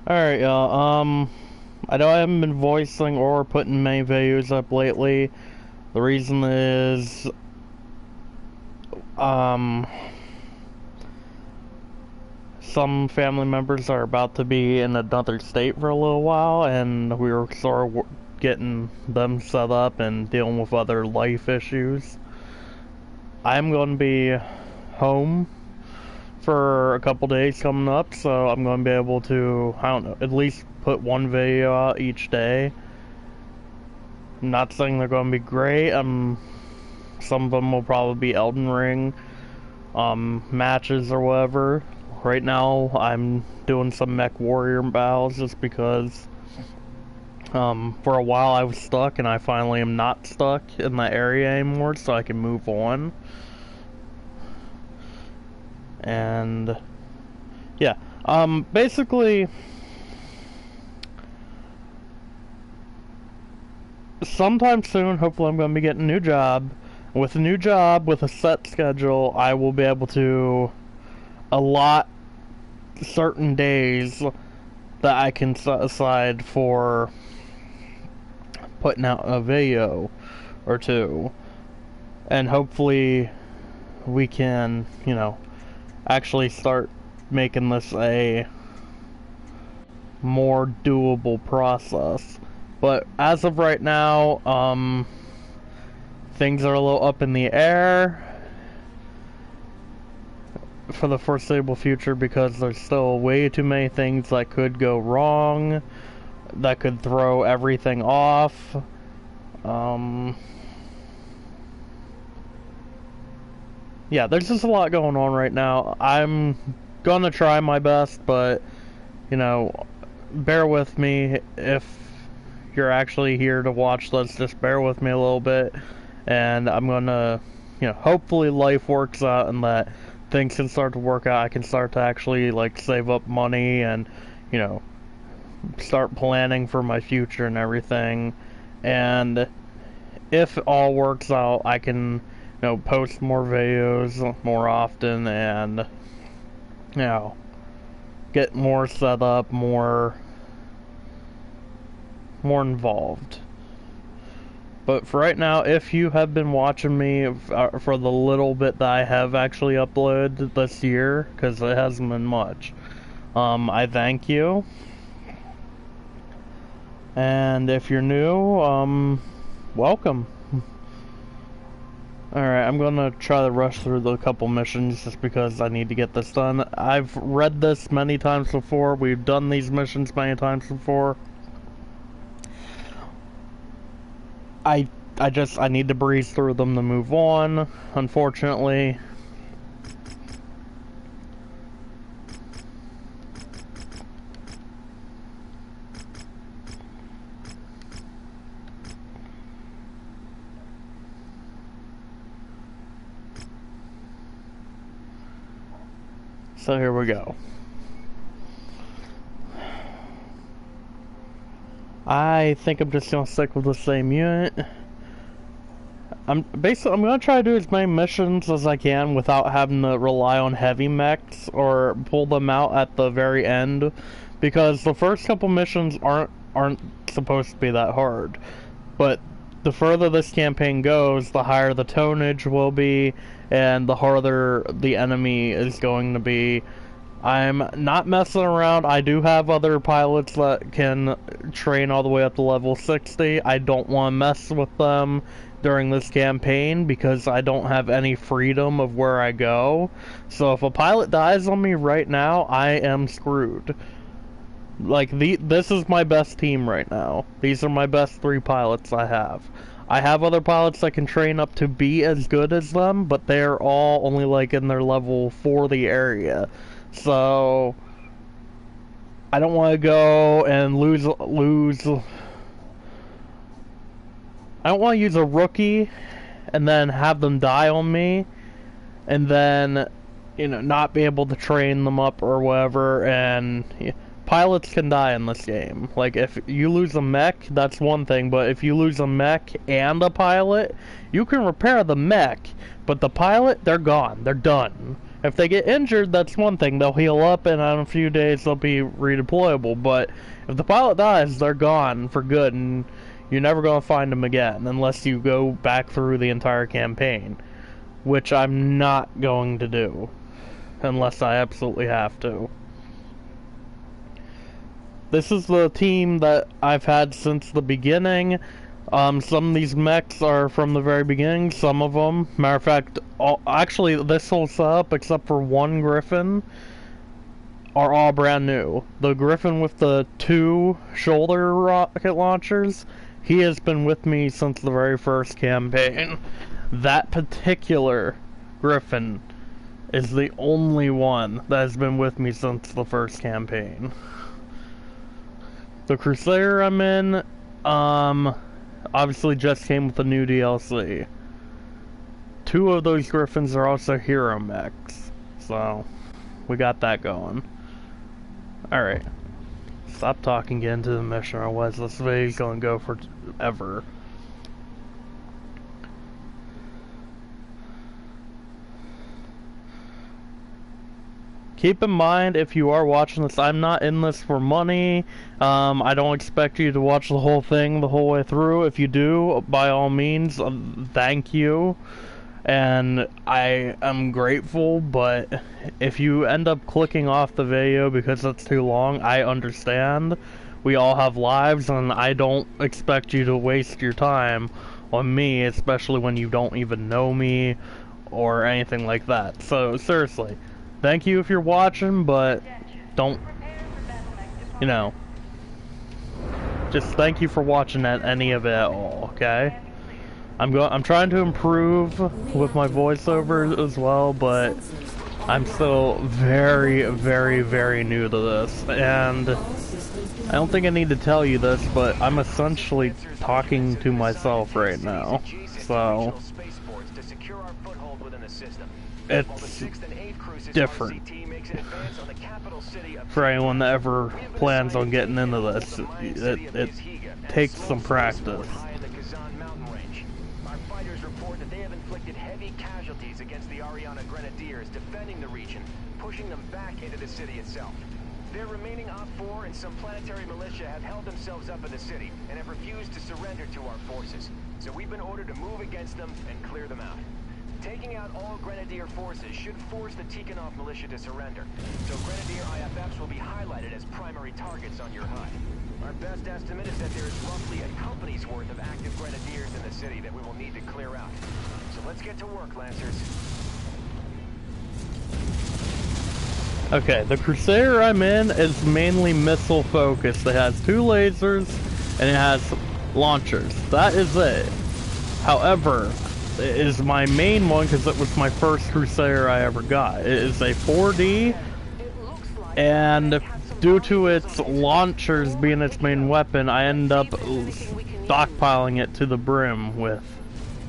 Alright, y'all, I know I haven't been voicing or putting many videos up lately. The reason is, um, some family members are about to be in another state for a little while, and we were sort of getting them set up and dealing with other life issues. I'm going to be home for a couple days coming up, so I'm going to be able to, I don't know, at least put one video out each day. I'm not saying they're going to be great. Some of them will probably be Elden Ring matches or whatever. Right now, I'm doing some Mech Warrior battles just because for a while I was stuck, and I finally am not stuck in that area anymore, so I can move on. And yeah, basically, sometime soon, hopefully I'm going to be getting a new job. With a new job, with a set schedule, I will be able to allot certain days that I can set aside for putting out a video or two. And hopefully we can, actually start making this a more doable process. But as of right now, things are a little up in the air for the foreseeable future because there's still way too many things that could go wrong, that could throw everything off. Yeah, there's just a lot going on right now. I'm gonna try my best, but, bear with me. If you're actually here to watch this, just bear with me a little bit, and I'm gonna, hopefully life works out and that things can start to work out. I can start to actually, save up money and, start planning for my future and everything. And if it all works out, I can, post more videos more often and, get more set up, more involved. But for right now, if you have been watching me for the little bit that I have actually uploaded this year, because it hasn't been much, I thank you. And if you're new, welcome. Alright, I'm gonna try to rush through the couple missions just because I need to get this done. I've read this many times before. We've done these missions many times before. I need to breeze through them to move on, unfortunately. So here we go. I think I'm just gonna stick with the same unit. I'm gonna try to do as many missions as I can without having to rely on heavy mechs or pull them out at the very end, because the first couple missions aren't supposed to be that hard. But the further this campaign goes, the higher the tonnage will be, and the harder the enemy is going to be. I'm not messing around. I do have other pilots that can train all the way up to level 60. I don't want to mess with them during this campaign because I don't have any freedom of where I go. So if a pilot dies on me right now, I am screwed. This is my best team right now. These are my best 3 pilots I have. I have other pilots that can train up to be as good as them, but they're all only in their level 40 area. So I don't want to go and lose. I don't want to use a rookie and then have them die on me, and then not be able to train them up or whatever. And pilots can die in this game. If you lose a mech, that's one thing, but if you lose a mech and a pilot, you can repair the mech, but the pilot, they're gone. They're done. If they get injured, that's one thing. They'll heal up, and in a few days they'll be redeployable. But if the pilot dies, they're gone for good, and you're never going to find them again unless you go back through the entire campaign, which I'm not going to do unless I absolutely have to. This is the team that I've had since the beginning. Some of these mechs are from the very beginning, some of them. Matter of fact, actually this whole setup, except for one Griffin, are all brand new. The Griffin with the 2 shoulder rocket launchers, he has been with me since the very first campaign. That particular Griffin is the only one that has been with me since the first campaign. The Crusader I'm in, obviously just came with the new DLC. 2 of those Griffins are also hero mechs, so we got that going. Alright, stop talking, get into the mission, otherwise this video's gonna go forever. Keep in mind, if you are watching this, I'm not in this for money. I don't expect you to watch the whole thing the whole way through. If you do, by all means, thank you. And I am grateful, but if you end up clicking off the video because it's too long, I understand. We all have lives, and I don't expect you to waste your time on me, especially when you don't even know me or anything like that. So, seriously. Thank you if you're watching, but don't, you know, just thank you for watching any of it at all, okay? I'm trying to improve with my voiceover as well, but I'm still very, very, very new to this, and I don't think I need to tell you this, but I'm essentially talking to myself right now, so it's different for anyone that ever plans on getting into this. It takes some practice. Our fighters report that they have inflicted heavy casualties against the Ariana Grenadiers defending the region, pushing them back into the city itself. Their remaining Op-4 and some planetary militia have held themselves up in the city and have refused to surrender to our forces. So we've been ordered to move against them and clear them out. Taking out all Grenadier forces should force the Tikhonov militia to surrender, so Grenadier IFFs will be highlighted as primary targets on your HUD. Our best estimate is that there is roughly a company's worth of active Grenadiers in the city that we will need to clear out. So let's get to work, Lancers. Okay, the Crusader I'm in is mainly missile focused. It has 2 lasers and it has launchers. That is it. However, it is my main one because it was my first Crusader I ever got. It is a 4D, and due to its launchers being its main weapon, I end up stockpiling it to the brim with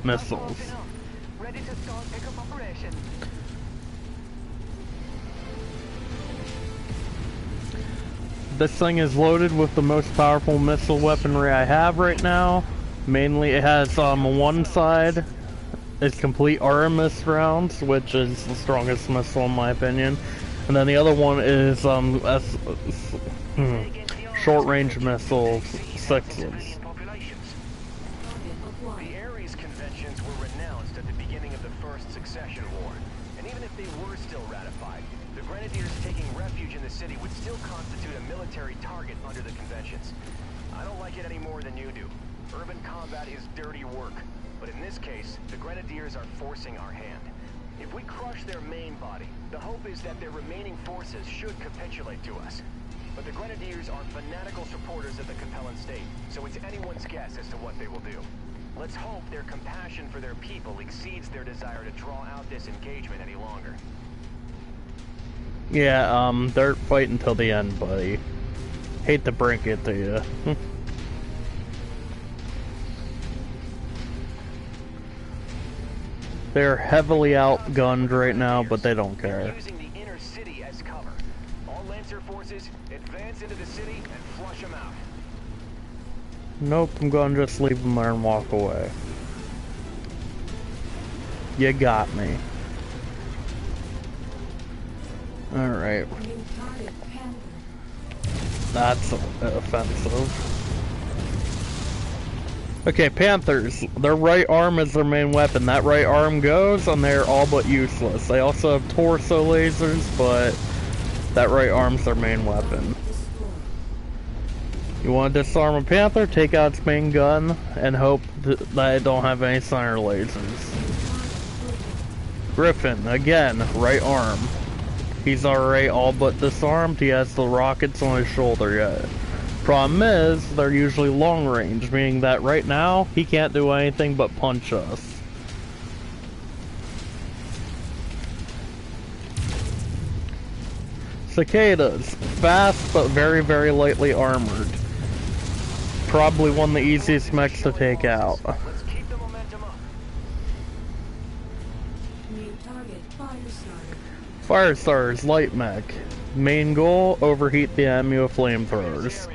missiles. This thing is loaded with the most powerful missile weaponry I have right now. Mainly it has one side is complete Artemis rounds, which is the strongest missile in my opinion, and then the other one is short range missiles 6s. The Ares conventions were renounced at the beginning of the First Succession War, and even if they were still ratified, the Grenadiers taking refuge in the city would still constitute a military target under the conventions. I don't like it any more than you do. Urban combat is dirty work. But in this case, the Grenadiers are forcing our hand. If we crush their main body, the hope is that their remaining forces should capitulate to us. But the Grenadiers are fanatical supporters of the Capellan state, so it's anyone's guess as to what they will do. Let's hope their compassion for their people exceeds their desire to draw out this engagement any longer. Yeah, they're fighting till the end, buddy. Hate to break it to you. They're heavily outgunned right now, but they don't care. Using the inner city as cover. All Lancer forces advance into the city and flush them out. Nope, I'm gonna just leave them there and walk away. You got me. Alright. That's offensive. Okay, Panthers. Their right arm is their main weapon. That right arm goes, and they're all but useless. They also have torso lasers, but that right arm's their main weapon. You want to disarm a Panther, take out its main gun, and hope that it don't have any center lasers. Griffin, again, right arm. He's already all but disarmed. He has the rockets on his shoulder yet. Problem is, they're usually long range, meaning that right now, he can't do anything but punch us. Cicadas, fast but very, very lightly armored. Probably one of the easiest mechs to take out. Let's keep the momentum up. Firestar's light mech. Main goal, overheat the enemy with flamethrowers.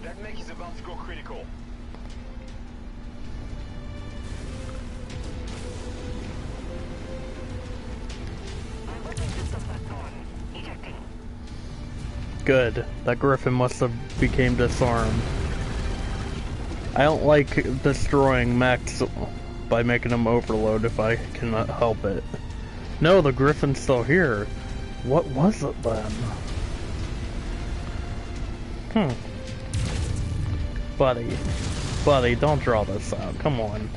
That mech is about to go critical. Good. That Griffin must have became disarmed. I don't like destroying mechs by making them overload if I cannot help it. No, the Griffin's still here. What was it then? Buddy, don't draw this out. Come on.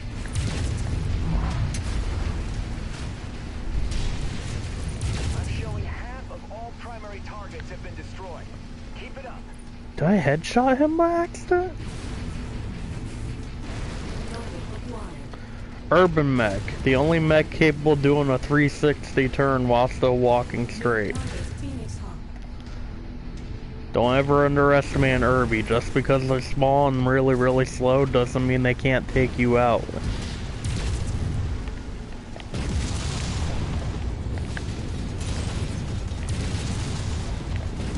I'm showing half of all primary targets have been destroyed. Keep it up. Did I headshot him by accident? Urban mech, the only mech capable of doing a 360 turn while still walking straight. Don't ever underestimate an Irby. Just because they're small and really, really slow doesn't mean they can't take you out.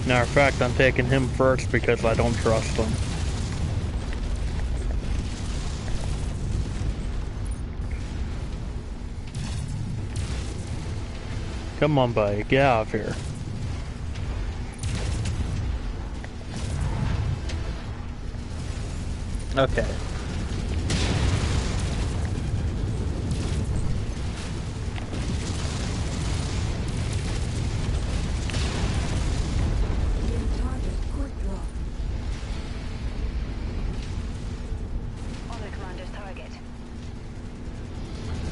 Matter of fact, I'm taking him first because I don't trust him. Come on, buddy. Get out of here. Okay.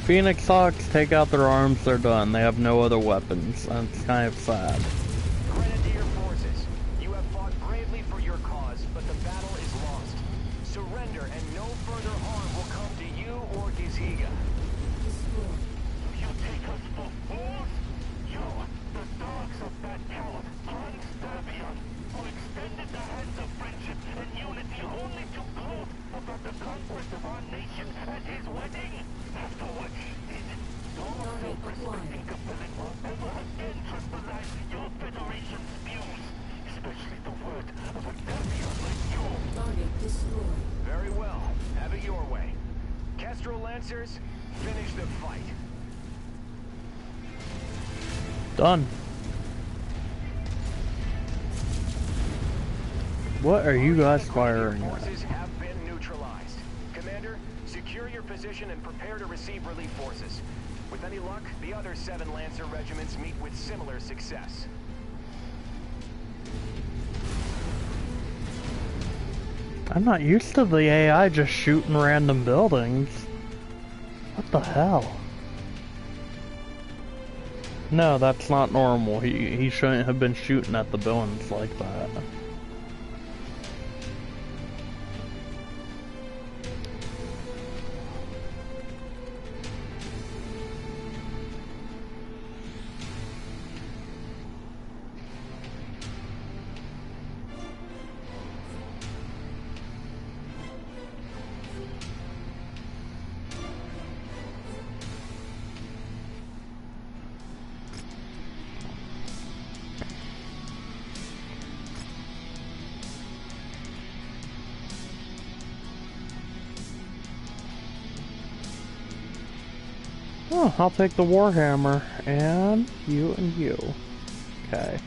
Phoenix Hawks take out their arms, they're done. They have no other weapons. That's kind of sad. Grenadier forces, you have fought bravely for your cause, but the battle is lost. Surrender and no further harm will come to you or Giziga. You take us for fools? You, the dogs of that coward, Hans Davion, who extended the hands of friendship and unity only to gloat about the conquest of our nation at his wedding. Afterwards, no self-respecting compelling will ever again trespass your Federation's views, especially the word of a Davion like you. Target destroyed. Very well. Have it your way. Kestrel Lancers, finish the fight. Done. What are you guys firing at? Forces have been neutralized. Commander, secure your position and prepare to receive relief forces. With any luck, the other 7 Lancer regiments meet with similar success. I'm not used to the AI just shooting random buildings. What the hell? No, that's not normal. He shouldn't have been shooting at the buildings like that. Oh, I'll take the Warhammer, and you and you. Okay.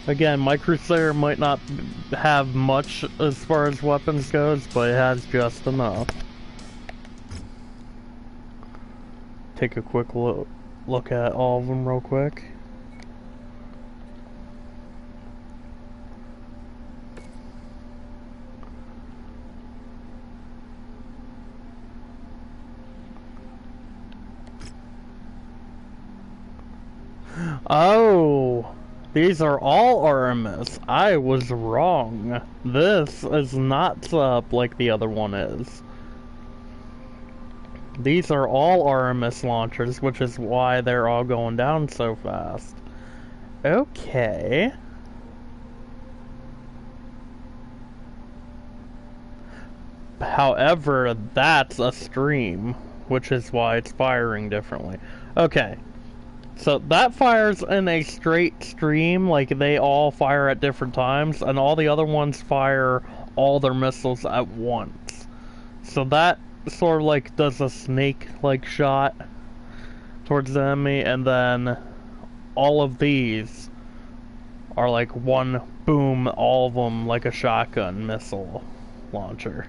Again, my Crusader might not have much as far as weapons goes, but it has just enough. Take a quick look at all of them real quick. Oh, these are all RMS. I was wrong. This is not sub like the other one is. These are all RMS launchers, which is why they're all going down so fast. Okay. However, that's a stream, which is why it's firing differently. Okay. So that fires in a straight stream, like they all fire at different times, and all the other ones fire all their missiles at once. So that sort of like does a snake-like shot towards the enemy, and then all of these are like one boom, all of them like a shotgun missile launcher.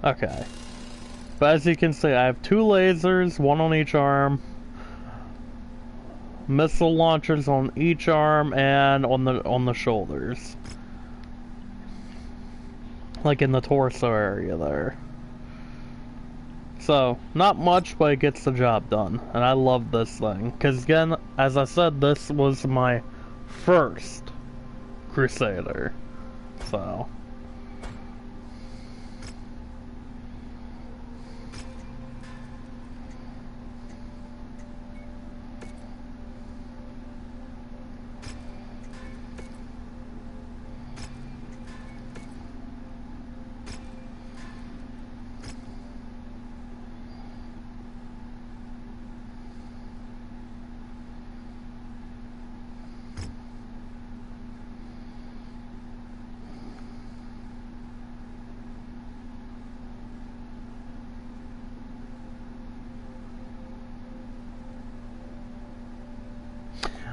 Okay. But as you can see, I have 2 lasers, 1 on each arm, missile launchers on each arm and on the shoulders, like in the torso area there. So not much, but it gets the job done, and I love this thing because, again, as I said, this was my first Crusader, so.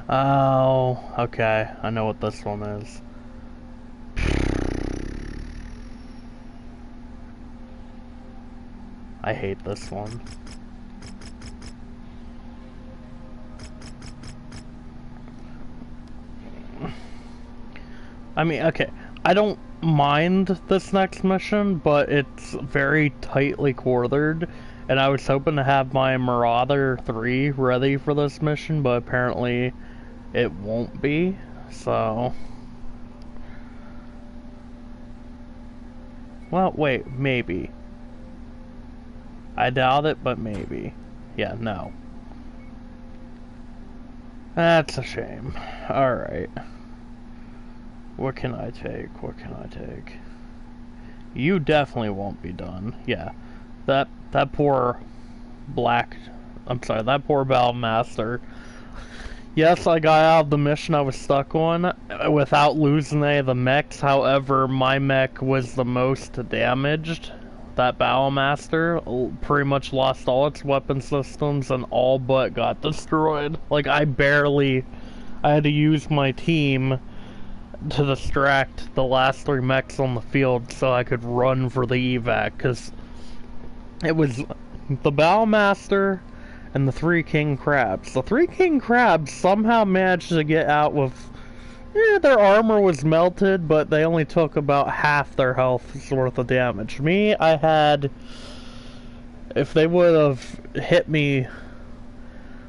Oh, okay. I know what this one is. I hate this one. I mean, okay, I don't mind this next mission, but it's very tightly quartered, and I was hoping to have my Marauder 3 ready for this mission, but apparently it won't be, so. Well, wait, maybe. I doubt it, but maybe. Yeah, no. That's a shame. Alright. What can I take? What can I take? You definitely won't be done. Yeah. That poor that poor Battle Master. Yes, I got out of the mission I was stuck on without losing any of the mechs. However, my mech was the most damaged. That Battle Master pretty much lost all its weapon systems and all but got destroyed. Like, I had to use my team to distract the last 3 mechs on the field so I could run for the evac, because it was the Battle Master and the 3 King Crabs. The 3 King Crabs somehow managed to get out with, their armor was melted, but they only took about half their health's worth of damage. Me, I had, if they would have hit me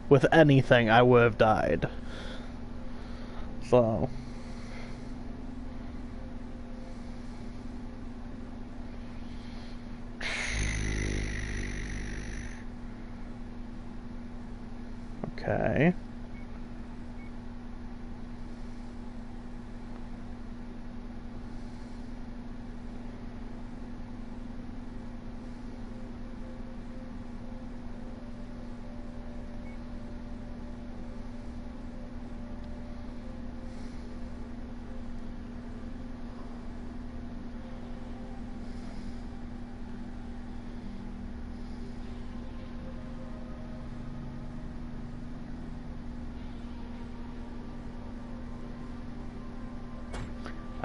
with anything, I would have died. So. Okay.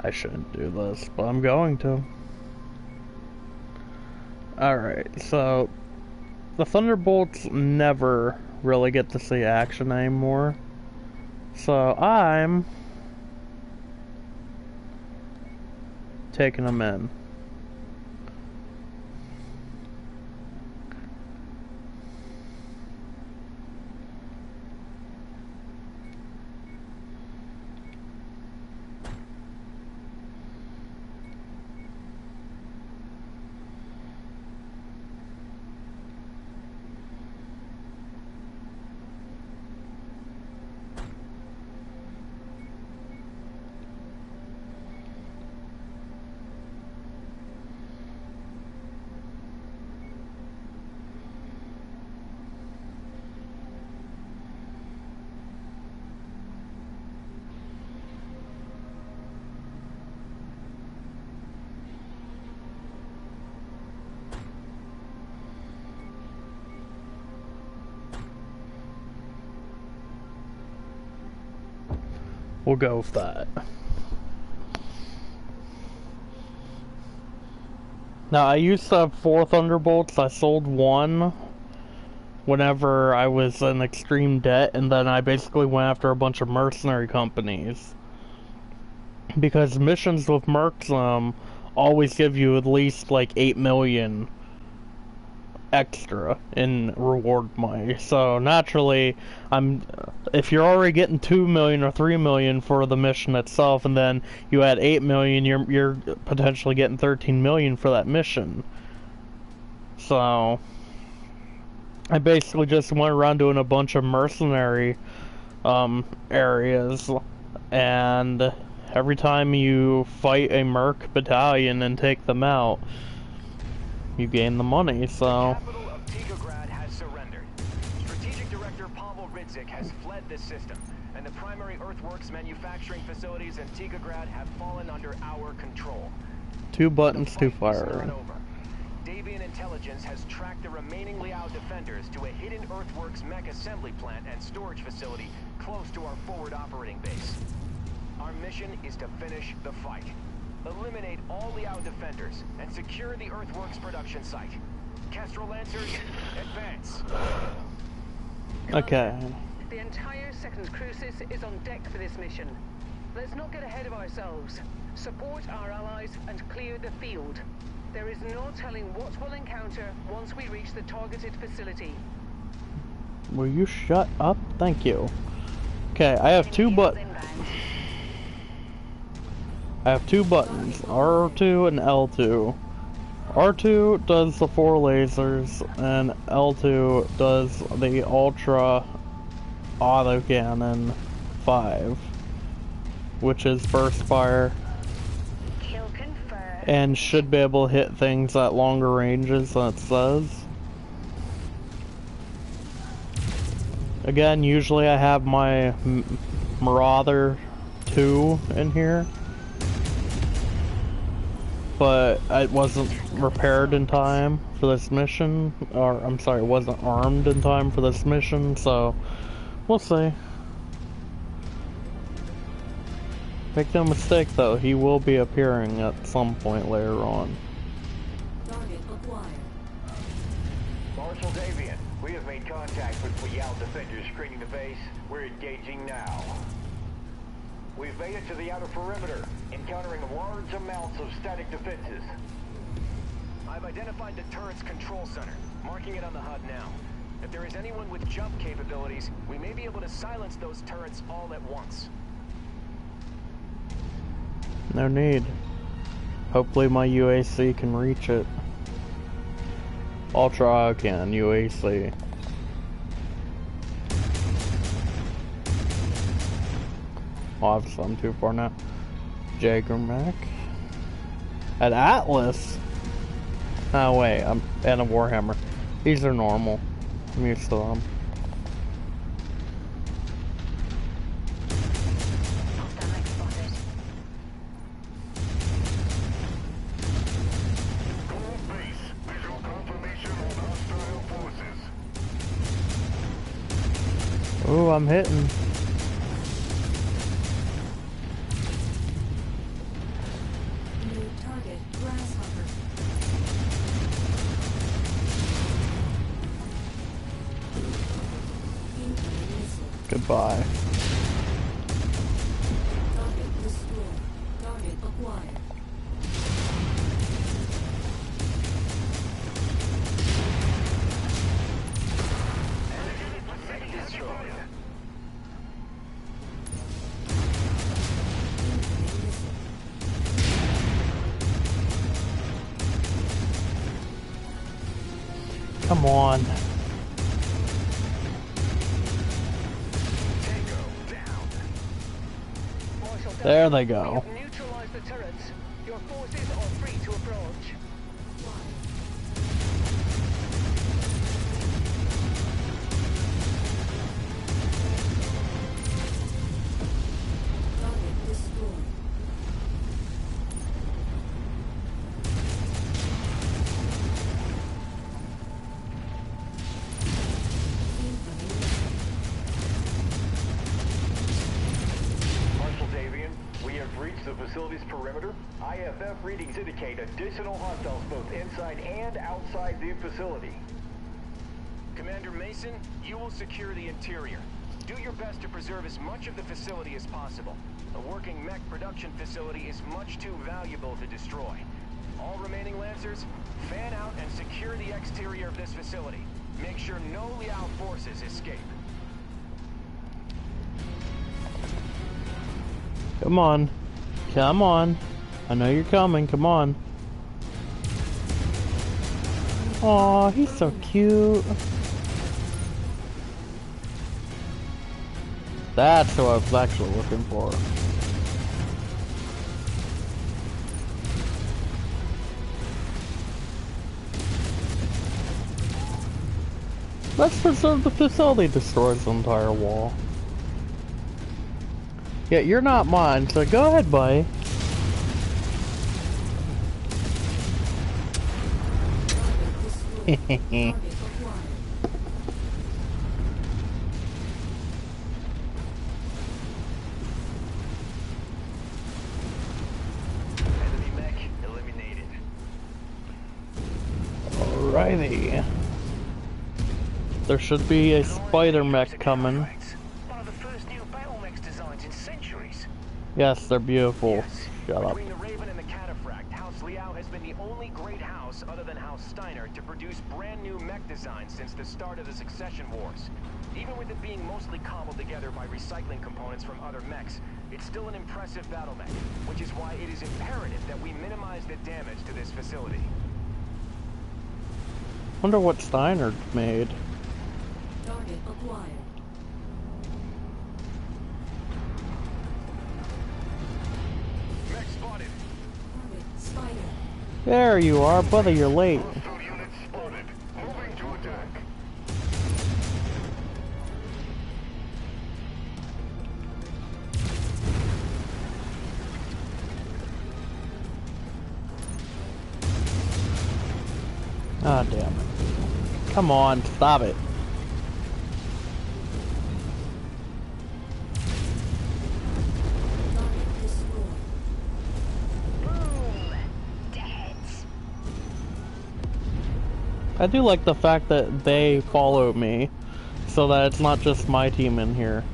I shouldn't do this, but I'm going to. Alright, so the Thunderbolts never really get to see action anymore. So I'm taking them in. We'll go with that. Now, I used to have 4 Thunderbolts. I sold one whenever I was in extreme debt, and then I basically went after a bunch of mercenary companies. Because missions with mercs always give you at least like 8 million extra in reward money. So naturally, if you're already getting 2 million or 3 million for the mission itself, and then you add 8 million, you're potentially getting 13 million for that mission. So I basically just went around doing a bunch of mercenary areas, and every time you fight a merc battalion and take them out, you gain the money. So The capital of Tigograd has surrendered. Strategic Director Pavel Ridzik has fled this system, and the primary earthworks manufacturing facilities in Tigograd have fallen under our control. 2 buttons to fire. Davian intelligence has tracked the remaining Liao defenders to a hidden earthworks mech assembly plant and storage facility close to our forward operating base. Our mission is to finish the fight. Eliminate all Liao defenders and secure the earthworks production site. Kestrel Lancers, advance. Okay. The entire 2nd Crucis is on deck for this mission. Let's not get ahead of ourselves. Support our allies and clear the field. There is no telling what we'll encounter once we reach the targeted facility. Will you shut up? Thank you. Okay, I have 2 buttons. I have 2 buttons, R2 and L2. R2 does the 4 lasers, and L2 does the Ultra Autocannon 5, which is burst fire, and should be able to hit things at longer ranges than it says. Again, usually I have my Marauder 2 in here, but it wasn't repaired in time for this mission, or I'm sorry, it wasn't armed in time for this mission, so we'll see. Make no mistake though, he will be appearing at some point later on. Target acquired. Marshal Davian, we have made contact with Liao defenders screening the base. We're engaging now. We've made it to the outer perimeter, encountering large amounts of static defenses. I've identified the turret's control center, marking it on the HUD now. If there is anyone with jump capabilities, we may be able to silence those turrets all at once. No need. Hopefully my UAC can reach it. Ultra can UAC. Obviously I'm too far now. Jaeger Mech. An Atlas? Oh wait, and a Warhammer. These are normal. I'm used to them. Ooh, I'm hitting. Target grasshopper. Incoming missile. Goodbye. Target destroyed. Target acquired. Come on. There they go. We have neutralized the turrets. Your forces are free to approach. Target destroyed. Incoming Marshal Davian, we have reached the facility's perimeter. IFF readings indicate additional hostiles both inside and outside the facility. Commander Mason, you will secure the interior. Do your best to preserve as much of the facility as possible. A working mech production facility is much too valuable to destroy. All remaining Lancers, fan out and secure the exterior of this facility. Make sure no Liao forces escape. Come on. Come on. I know you're coming. Come on. Aw, he's so cute. That's who I was actually looking for. Let's preserve the facility destroys the entire wall. Yeah, you're not mine, so go ahead, buddy. target acquired. Enemy mech eliminated. Alrighty. There should be a spider mech coming. One of the first new battle mechs designs in centuries. Yes, they're beautiful. Shut up. Between the Raven and the Cataphract, House Liao has been the only great house other than House Steiner to produce brand new mech designs since the start of the Succession Wars. Even with it being mostly cobbled together by recycling components from other mechs, it's still an impressive battle mech, which is why it is imperative that we minimize the damage to this facility. Wonder what Steiner made. Target acquired. Mech spotted. Target spider. There you are, brother, you're late. Hostile units spotted. Moving to attack. Ah, damn it. Come on, stop it. Target destroyed. I do like the fact that they follow me, so that it's not just my team in here.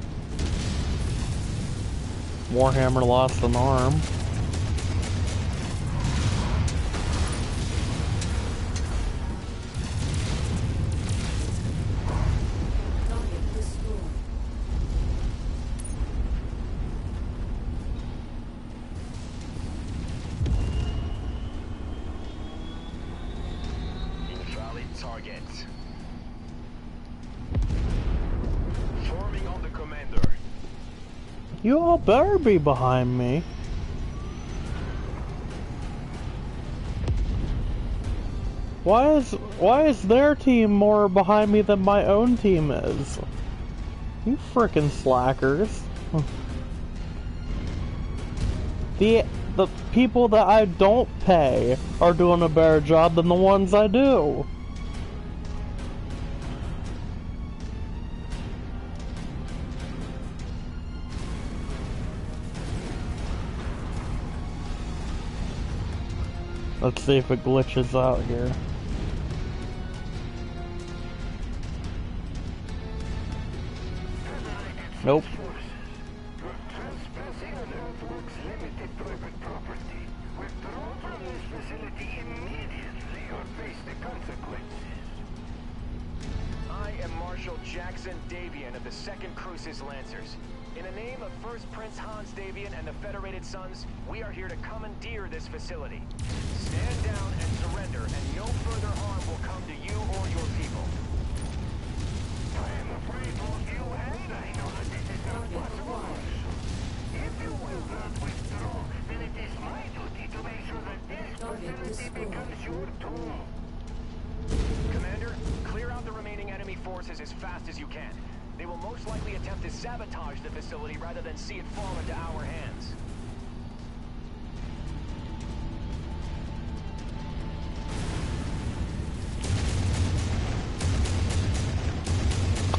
Warhammer lost an arm. Target destroyed. Invalid target. Forming on the commander. You all better be behind me. Why is their team more behind me than my own team is? You frickin' slackers. The people that I don't pay are doing a better job than the ones I do. Let's see if it glitches out here. Nope. I am Marshal Jackson Davian of the 2nd Crucis Lancers. In the name of First Prince Hans Davian and the Federated Sons, we are here to commandeer this facility. Stand down and surrender, and no further harm will come to you or your people. I am afraid both you and I know that this is not possible. If you will not withdraw, then it is my duty to make sure that this facility becomes your tomb. Commander, clear out the remaining enemy forces as fast as you can. They will most likely attempt to sabotage the facility rather than see it fall into our hands.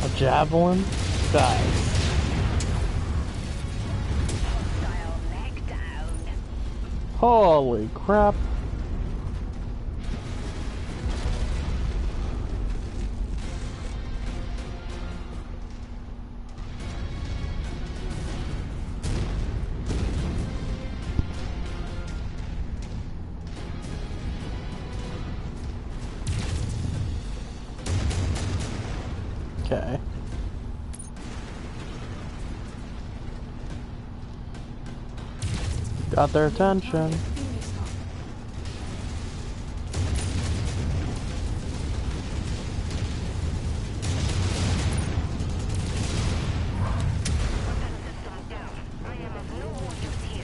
A javelin? Guys. Holy crap. Okay. Got their attention.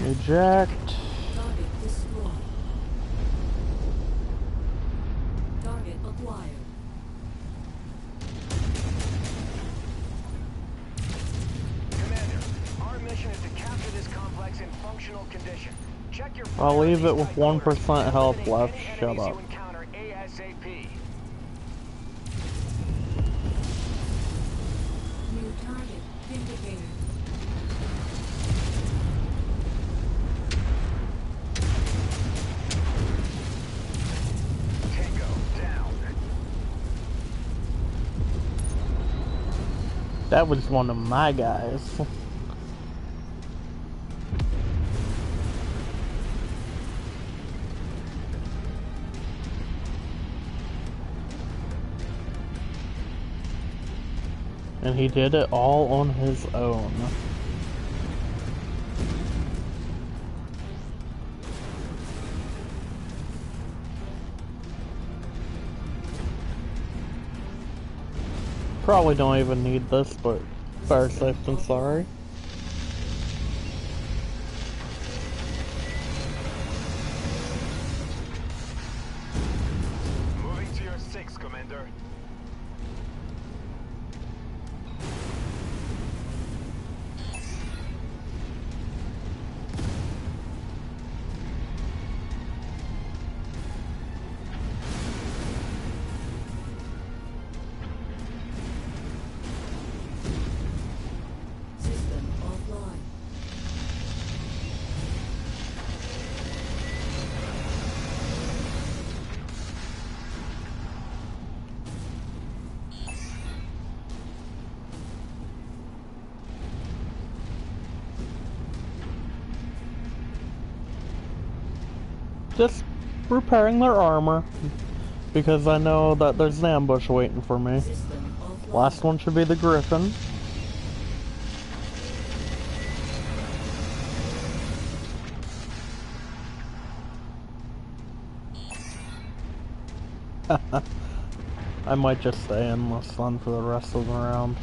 Eject. Target destroyed. Target acquired. Commander, our mission is to capture this complex in functional condition. Check your I'll leave it with fire and 1% health eliminate left. any Shut enemies up. you encounter ASAP. New target vindicated. Tango down. That was one of my guys. And he did it all on his own. Probably don't even need this, but better safe than sorry. Moving to your 6, Commander. System offline. Just repairing their armor, because I know that there's an ambush waiting for me. System offline. Last one should be the Griffin. I might just stay in the sun for the rest of the round.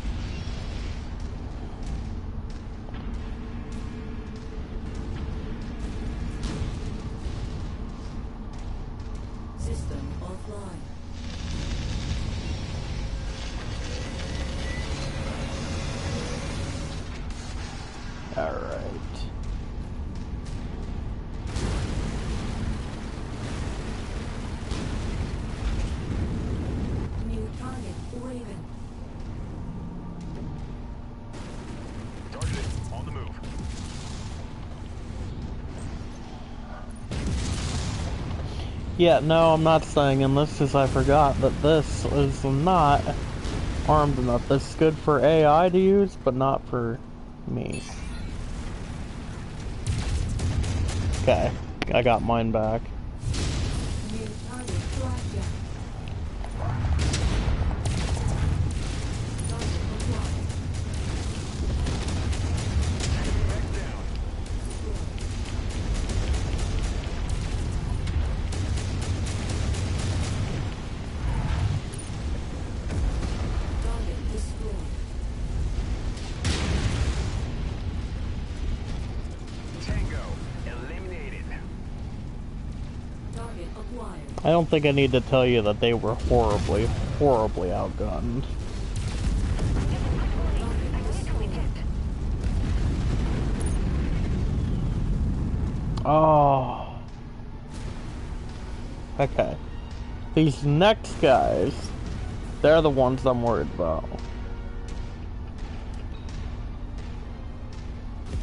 System offline. Alright. New target Raven. Targeted. On the move. Yeah, no, I'm not saying in this because I forgot that this is not armed enough. This is good for AI to use, but not for me. Okay, I got mine back. New target flagship. Target acquired. Target destroyed. Tango eliminated. Target acquired. I don't think I need to tell you that they were horribly, horribly outgunned. Target destroyed. Oh. Okay. These next guys, they're the ones I'm worried about.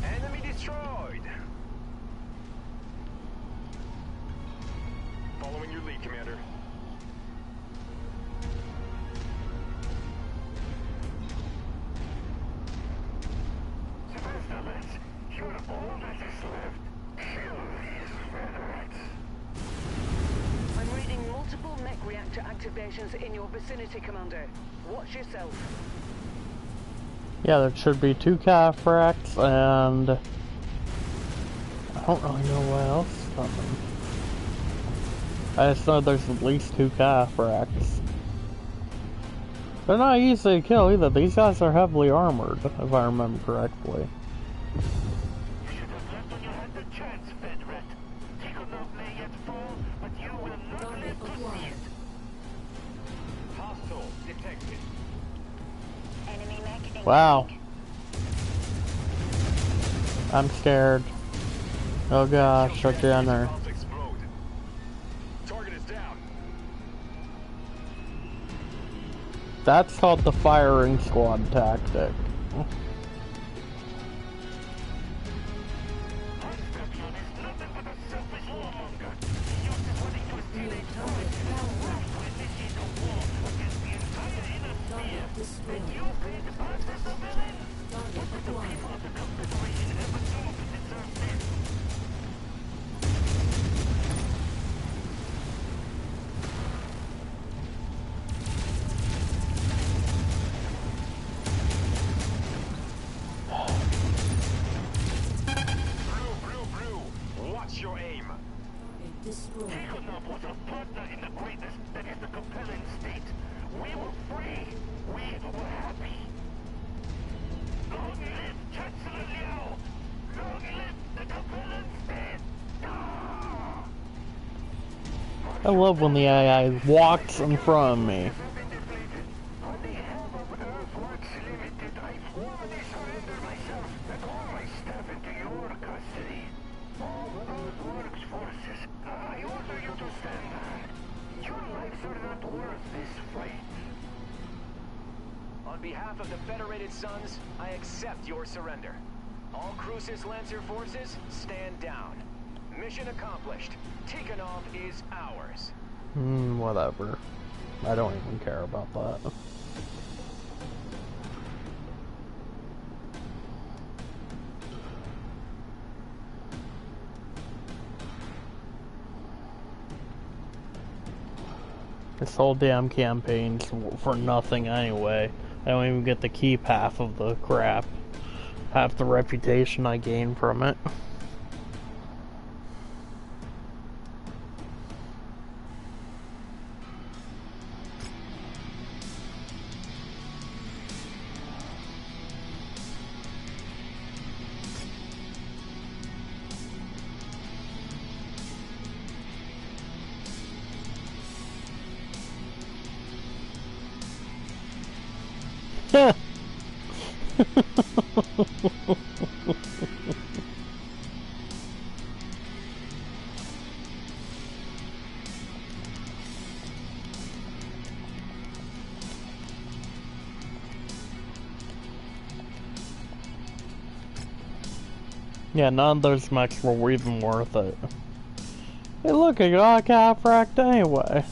Enemy destroyed. Following your lead, Commander. You're all that is left. Kill these Federates. I'm reading multiple mech reactor activations in your vicinity, Commander. Watch yourself. Yeah, there should be 2 Cataphracts, and I don't really know what else is coming. I just know there's at least 2 Cataphracts. They're not easy to kill either. These guys are heavily armored, if I remember correctly. You should have left when you had the chance, Federate. Tikhonov may yet fall, but you will not Target live to see acquired. it. Hostile detected. Enemy mech Wow. I'm scared. Oh gosh, shut down there. Target is down. That's called the firing squad tactic. New target Valkyrie. Target destroyed. Target acquired. Blue. Watch your aim. Target destroyed. Tikhonov was a partner in the greatness that is the Capellan state. We were free. We were happy. Long live Chancellor Liao! Long live the Capellan state! I love when the AI walks in front of me. On behalf of Earthworks Limited, I formally surrender myself and all my staff into your custody. All Earthworks forces, I order you to stand back. Your lives are not worth this fight. On behalf of the Federated Sons, I accept your surrender. All Crucis Lancer forces, stand down. Mission accomplished. Tikhonov is ours. Whatever. I don't even care about that. This whole damn campaign's for nothing anyway. I don't even get to keep half of the crap. Half the reputation I gain from it. Yeah, none of those mechs were even worth it. Hey, look, I got a catapult anyway.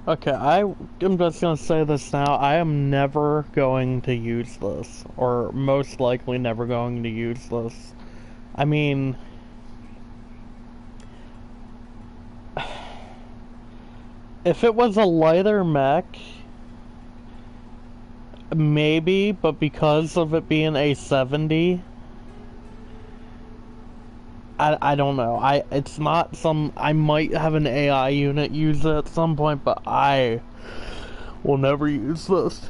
Okay, I'm just gonna say this now. I am never going to use this, or most likely never going to use this. I mean, if it was a lighter mech, maybe, but because of it being a 70, I don't know. It's not some. I might have an AI unit use it at some point, but I will never use this.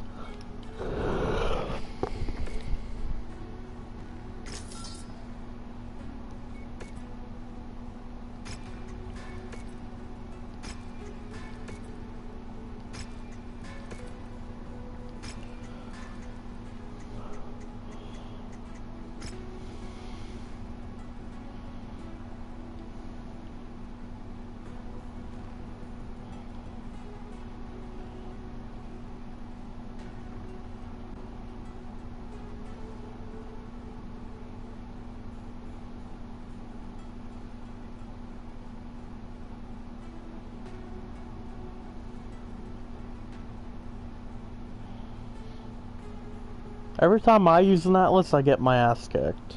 Every time I use an Atlas, I get my ass kicked.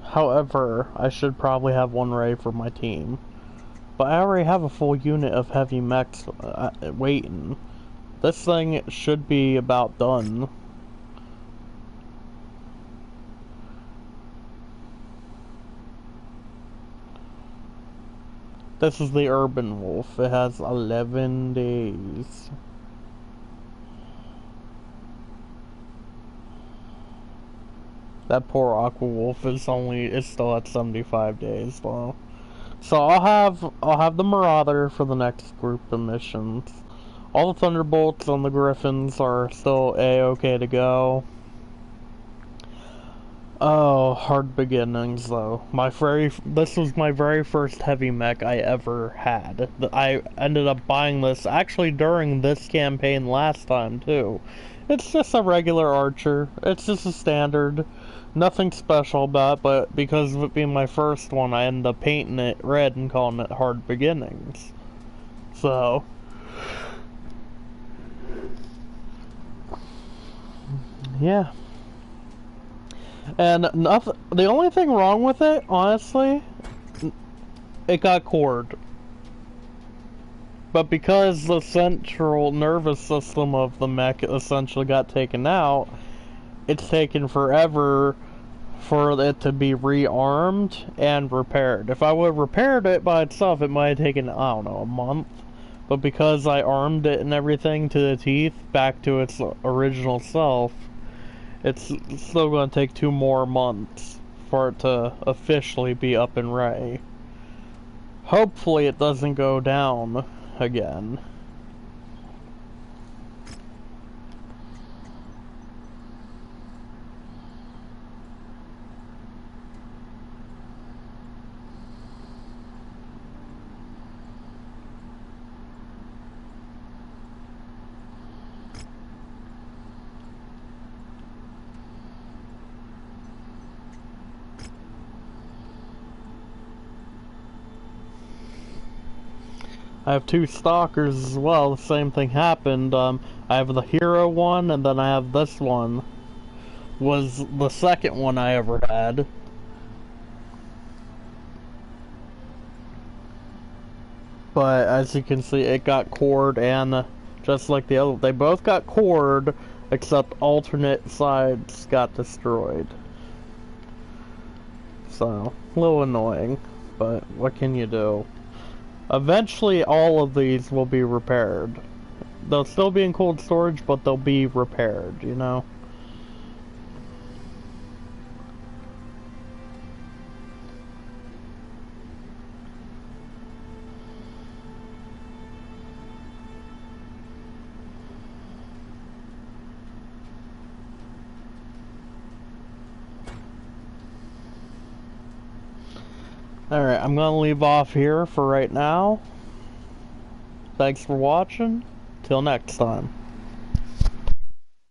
However, I should probably have one ready for my team. But I already have a full unit of heavy mechs waiting. This thing should be about done. This is the Urban Wolf. It has 11 days. That poor Aqua Wolf is still at 75 days though. So I'll have the Marauder for the next group of missions. All the Thunderbolts and the Griffins are still A-okay to go. Oh, hard beginnings though. This was my very first heavy mech I ever had. I ended up buying this actually during this campaign last time too. It's just a regular archer. It's just a standard. Nothing special about it, but because of it being my first one, I ended up painting it red and calling it Hard Beginnings. So, yeah. And the only thing wrong with it, honestly, it got cored. But because the central nervous system of the mech essentially got taken out, it's taken forever for it to be rearmed and repaired. If I would have repaired it by itself, it might have taken, I don't know, a month. But because I armed it and everything to the teeth back to its original self, it's still going to take 2 more months for it to officially be up and ready. Hopefully it doesn't go down again. I have 2 stalkers as well. The same thing happened. I have the hero one, and then I have this one. was the second one I ever had. But as you can see, it got cored, and just like the other, they both got cored, except alternate sides got destroyed. So, a little annoying, but what can you do? Eventually, all of these will be repaired. They'll still be in cold storage, but they'll be repaired, you know? Alright, I'm gonna leave off here for right now. Thanks for watching. Till next time.